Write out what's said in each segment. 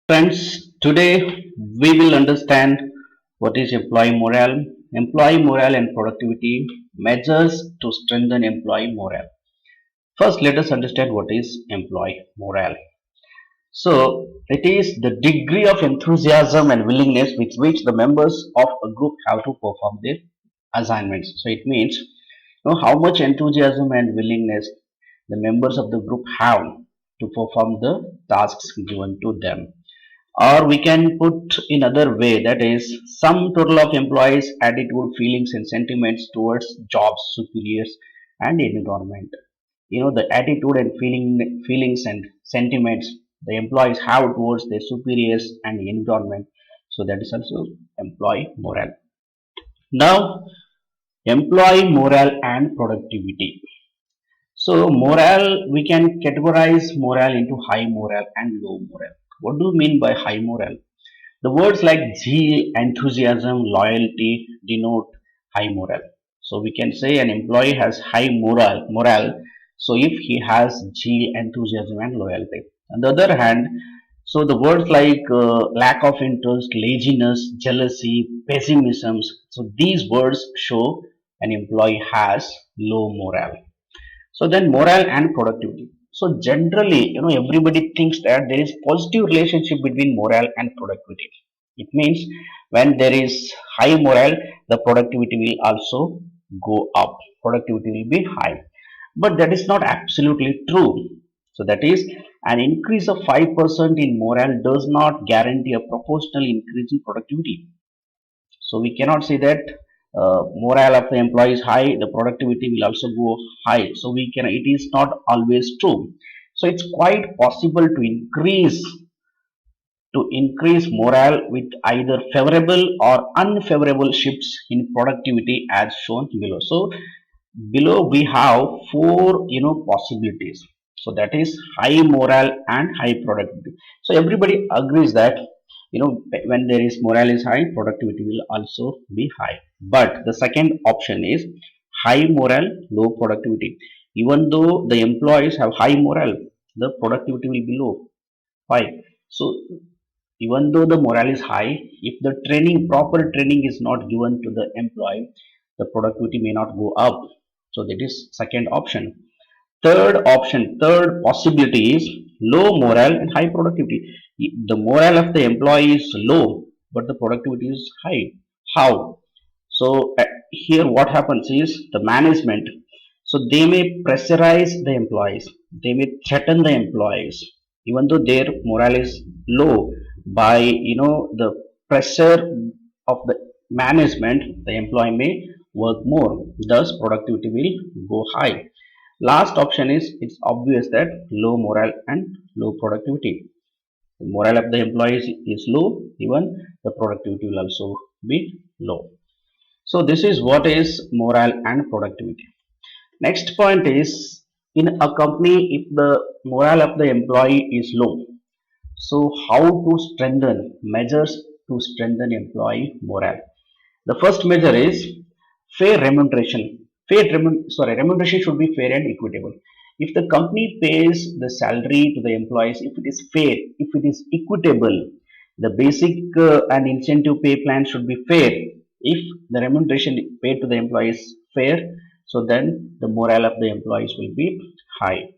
Friends, today we will understand what is employee morale and productivity measures to strengthen employee morale. First, let us understand what is employee morale. So, it is the degree of enthusiasm and willingness with which the members of a group have to perform their assignments. So, it means how much enthusiasm and willingness the members of the group have to perform the tasks given to them, or we can put in other way, that is some total of employees attitude, feelings and sentiments towards jobs, superiors and environment. The attitude and feelings and sentiments the employees have towards their superiors and environment, so that is also employee morale. Now, employee morale and productivity. So morale, we can categorize morale into high morale and low morale. What do you mean by high morale? The words like zeal, enthusiasm, loyalty denote high morale. So we can say an employee has high morale. So if he has zeal, enthusiasm, and loyalty. On the other hand, so the words like lack of interest, laziness, jealousy, pessimism. So these words show an employee has low morale. So then morale and productivity. So generally, everybody thinks that there is positive relationship between morale and productivity. It means when there is high morale, the productivity will also go up. Productivity will be high. But that is not absolutely true. So that is, an increase of 5% in morale does not guarantee a proportional increase in productivity. So we cannot say that morale of the employee is high, the productivity will also go high. So it is not always true. So it's quite possible to increase morale with either favorable or unfavorable shifts in productivity as shown below. So below we have four possibilities. So that is high morale and high productivity. So everybody agrees that when there is morale is high, productivity will also be high. But the second option is high morale, low productivity. Even though the employees have high morale, the productivity will be low. Why? So even though the morale is high, if the proper training is not given to the employee, the productivity may not go up. So that is second option. Third possibility is low morale and high productivity. The morale of the employee is low, but the productivity is high. How? So here what happens is the management, so they may pressurize the employees, they may threaten the employees, even though their morale is low. By the pressure of the management, the employee may work more, thus productivity will go high. Last option is, it's obvious that low morale and low productivity. The morale of the employees is low, even the productivity will also be low. So this is what is morale and productivity. Next point is, in a company, if the morale of the employee is low, so how to strengthen measures to strengthen employee morale? The first measure is fair remuneration. Remuneration should be fair and equitable. If the company pays the salary to the employees, if it is fair, if it is equitable, the basic and incentive pay plan should be fair. If the remuneration paid to the employees is fair, so then the morale of the employees will be high.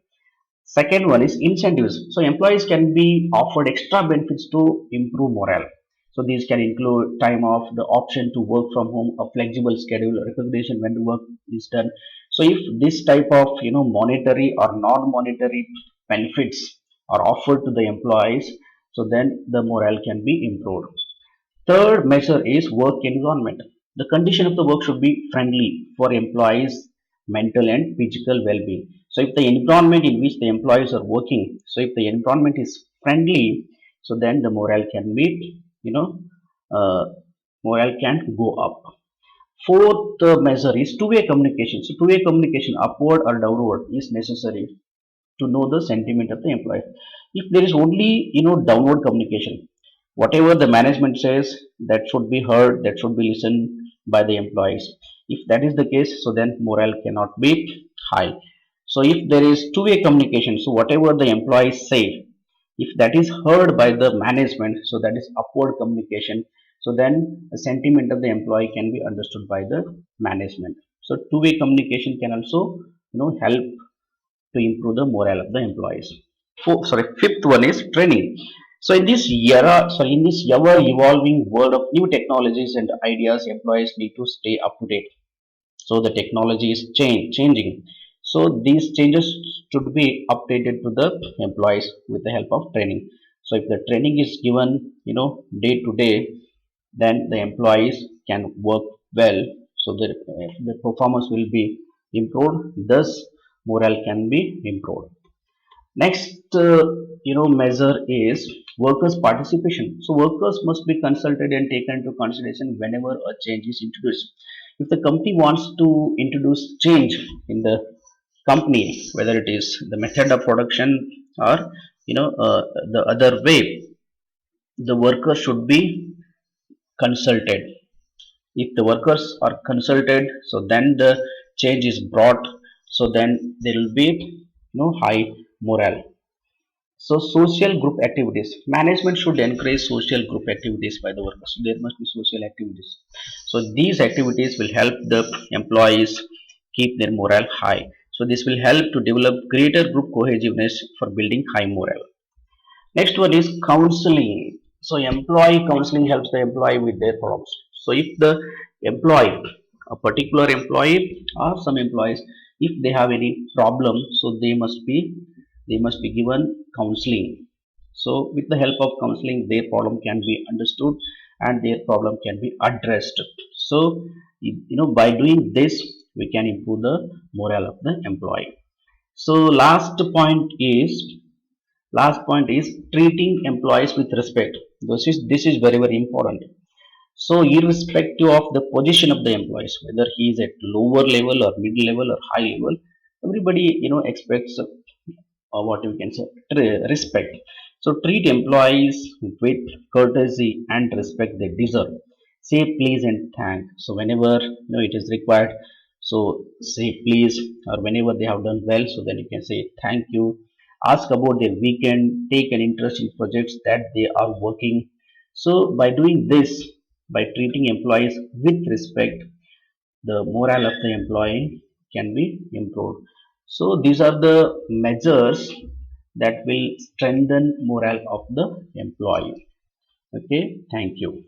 Second one is incentives. So employees can be offered extra benefits to improve morale. So these can include time off, the option to work from home, a flexible schedule, recognition when the work is done. So if this type of monetary or non-monetary benefits are offered to the employees, so then the morale can be improved. Third measure is work environment. The condition of the work should be friendly for employees' mental and physical well-being. So if the environment in which the employees are working, so if the environment is friendly, so then the morale can be, morale can go up. Fourth measure is two-way communication. So two-way communication, upward or downward, is necessary to know the sentiment of the employee. If there is only downward communication, whatever the management says, that should be heard, that should be listened by the employees. If that is the case, so then morale cannot be high. So if there is two-way communication, so whatever the employees say, If that is heard by the management, so that is upward communication, so then the sentiment of the employee can be understood by the management. So two-way communication can also help to improve the morale of the employees. Fifth one is training. So in this ever evolving world of new technologies and ideas, employees need to stay up to date. So the technology is changing, so these changes should be updated to the employees with the help of training. So if the training is given day to day, then the employees can work well, so the performance will be improved, thus morale can be improved. Next, measure is workers' participation. So workers must be consulted and taken into consideration whenever a change is introduced. If the company wants to introduce change in the company, whether it is the method of production or the other way, the workers should be consulted. If the workers are consulted, so then the change is brought, so then there will be high morale. So social group activities. Management should encourage social group activities by the workers. So there must be social activities. So these activities will help the employees keep their morale high. So this will help to develop greater group cohesiveness for building high morale. Next one is counseling. So employee counseling helps the employee with their problems. So if the employee, a particular employee or some employees, if they have any problem, so they must be given counseling. So with the help of counseling, their problem can be understood and their problem can be addressed. So by doing this, we can improve the morale of the employee. So last point is treating employees with respect. This is very very important. So irrespective of the position of the employees, whether he is at lower level or mid level or high level, everybody expects what you can say respect. So treat employees with courtesy and respect they deserve. Say please and thank. So whenever it is required, so say please, or whenever they have done well, so then you can say thank you. Ask about their weekend, take an interest in projects that they are working. So by doing this, by treating employees with respect, the morale of the employee can be improved. So these are the measures that will strengthen morale of the employee. Okay, thank you.